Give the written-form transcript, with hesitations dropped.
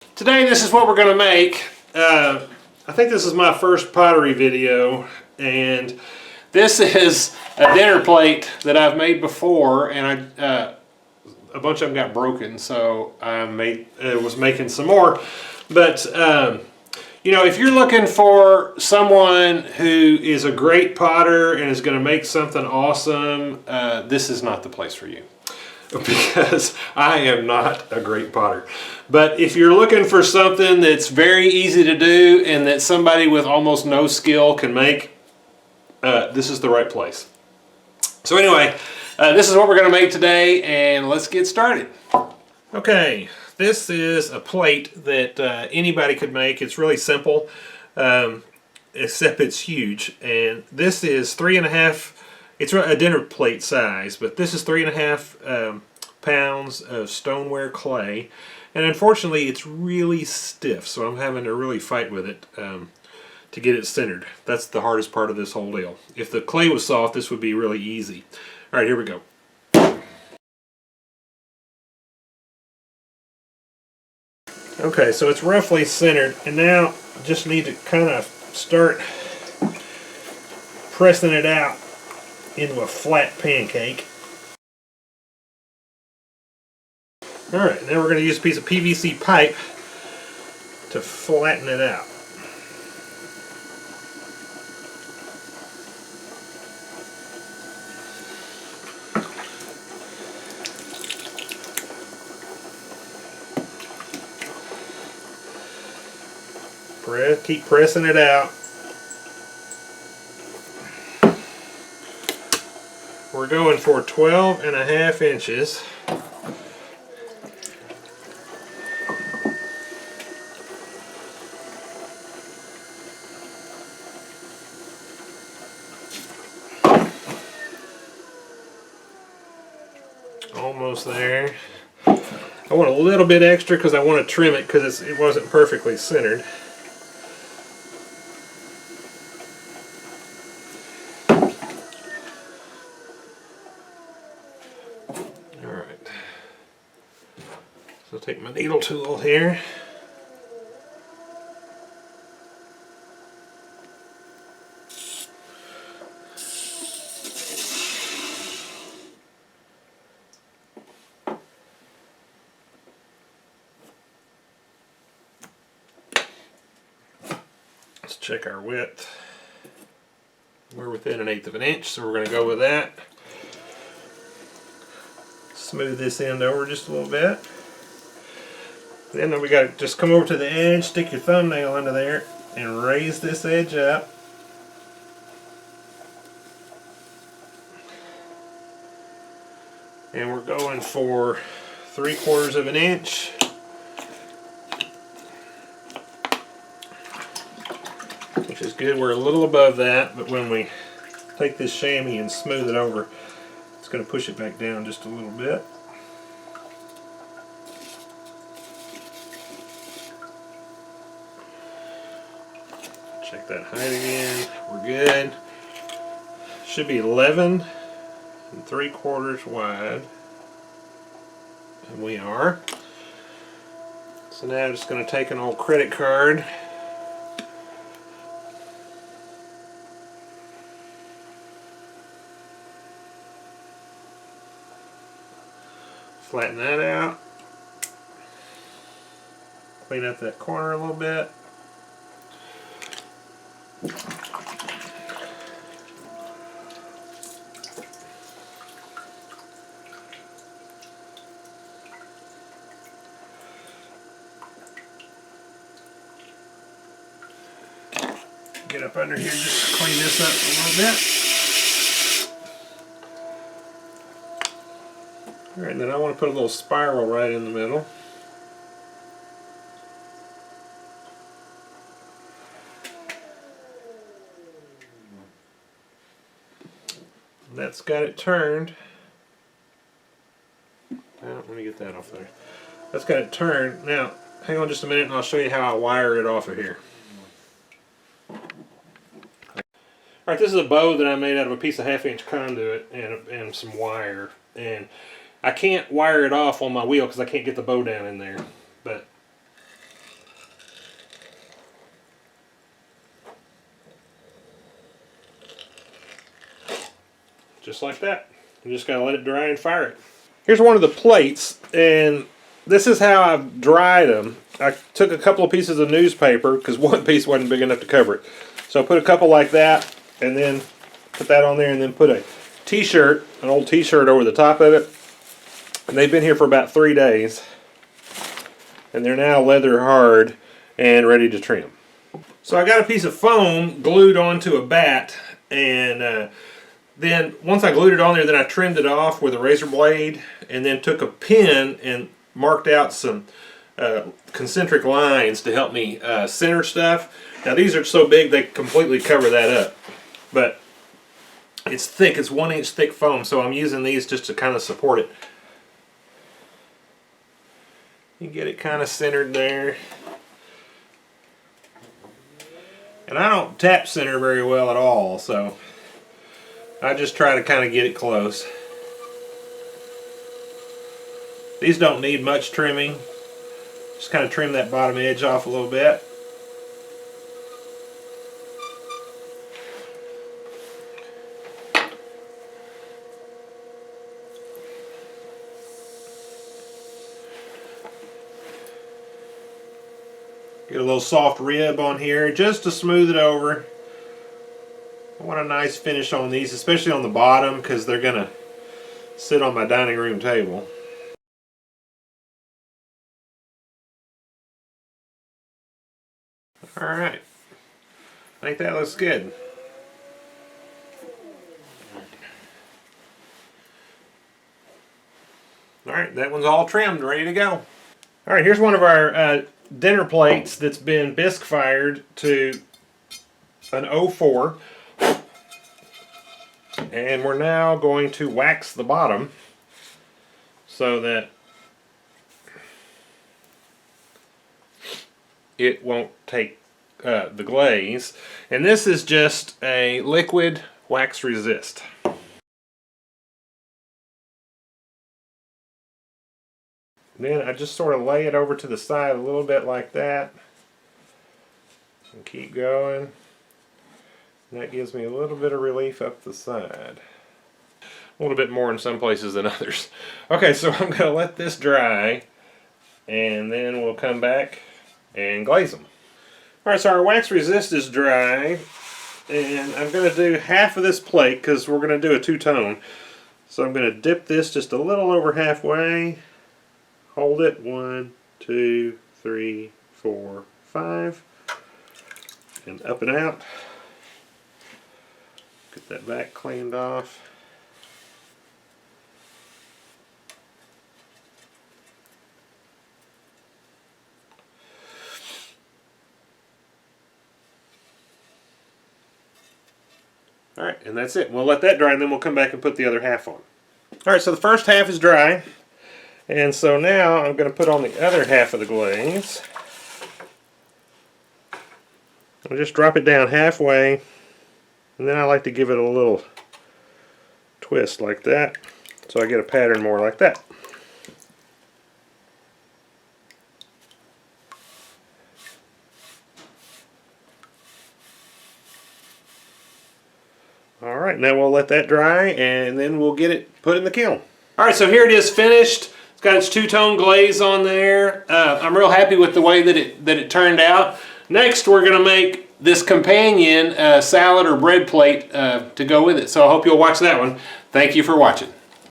Today this is what we're going to make. I think this is my first pottery video, and this is a dinner plate that I've made before, and a bunch of them got broken, so I was making some more. But you know, if you're looking for someone who is a great potter and is going to make something awesome, this is not the place for you. Because I am not a great potter. But if you're looking for something that's very easy to do and that somebody with almost no skill can make, this is the right place. So anyway, this is what we're going to make today, and let's get started. Okay, this is a plate that anybody could make. It's really simple, except it's huge. And this is 3.5. It's a dinner plate size, but this is 3.5 pounds of stoneware clay, and unfortunately it's really stiff, so I'm having to really fight with it to get it centered. That's the hardest part of this whole deal. If the clay was soft, this would be really easy. Alright, here we go. Okay, so it's roughly centered, and now just need to kind of start pressing it out into a flat pancake. Alright, now we're going to use a piece of PVC pipe to flatten it out. Keep pressing it out. We're going for 12.5 inches. Almost there. I want a little bit extra because I want to trim it because it wasn't perfectly centered. Alright. So I'll take my needle tool here. Let's check our width. We're within 1/8 of an inch, so we're going to go with that. Smooth this end over just a little bit. Then we got to just come over to the edge, stick your thumbnail under there, and raise this edge up. And we're going for 3/4 of an inch. Which is good. We're a little above that, but when we take this chamois and smooth it over, it's going to push it back down just a little bit. Check that height again. We're good. Should be 11 3/4 wide. And we are. So now I'm just going to take an old credit card. Flatten that out. Clean up that corner a little bit. Get up under here, just clean this up a little bit. Alright, then I want to put a little spiral right in the middle. That's got it turned. Let me get that off there. That's got it turned. Now, hang on just a minute and I'll show you how I wire it off of here. Alright, this is a bow that I made out of a piece of 1/2 inch conduit and some wire. And I can't wire it off on my wheel because I can't get the bow down in there. But just like that. You just gotta let it dry and fire it. Here's one of the plates, and this is how I've dried them. I took a couple of pieces of newspaper because one piece wasn't big enough to cover it. So I put a couple like that, and then put that on there, and then put a t-shirt, an old t-shirt over the top of it. And they've been here for about 3 days. And they're now leather hard and ready to trim. So I got a piece of foam glued onto a bat, and then once I glued it on there, then I trimmed it off with a razor blade, and then took a pin and marked out some concentric lines to help me center stuff. Now these are so big they completely cover that up, but it's thick. It's 1 inch thick foam, so I'm using these just to kind of support it. You get it kind of centered there. And I don't tap center very well at all, so I just try to kind of get it close. These don't need much trimming. Just kind of trim that bottom edge off a little bit. Get a little soft rib on here just to smooth it over. I want a nice finish on these, especially on the bottom, because they're going to sit on my dining room table. Alright, I think that looks good. Alright, that one's all trimmed, ready to go. Alright, here's one of our dinner plates that's been bisque fired to an 04. And we're now going to wax the bottom so that it won't take the glaze. And this is just a liquid wax resist. Then I just sort of lay it over to the side a little bit like that and keep going. And that gives me a little bit of relief up the side. A little bit more in some places than others. Okay, so I'm going to let this dry, and then we'll come back and glaze them. Alright, so our wax resist is dry, and I'm going to do half of this plate because we're going to do a two-tone. So I'm going to dip this just a little over halfway, hold it, 1, 2, 3, 4, 5, and up and out. Get that back cleaned off. Alright, and that's it. We'll let that dry, and then we'll come back and put the other half on. Alright, so the first half is dry, and so now I'm going to put on the other half of the glaze. I'll just drop it down halfway, and then I like to give it a little twist like that, so I get a pattern more like that. Alright, now we'll let that dry, and then we'll get it put in the kiln. Alright, so here it is finished. It's got its two-tone glaze on there. I'm real happy with the way that it turned out. Next, we're going to make this companion salad or bread plate to go with it. So I hope you'll watch that one. Thank you for watching.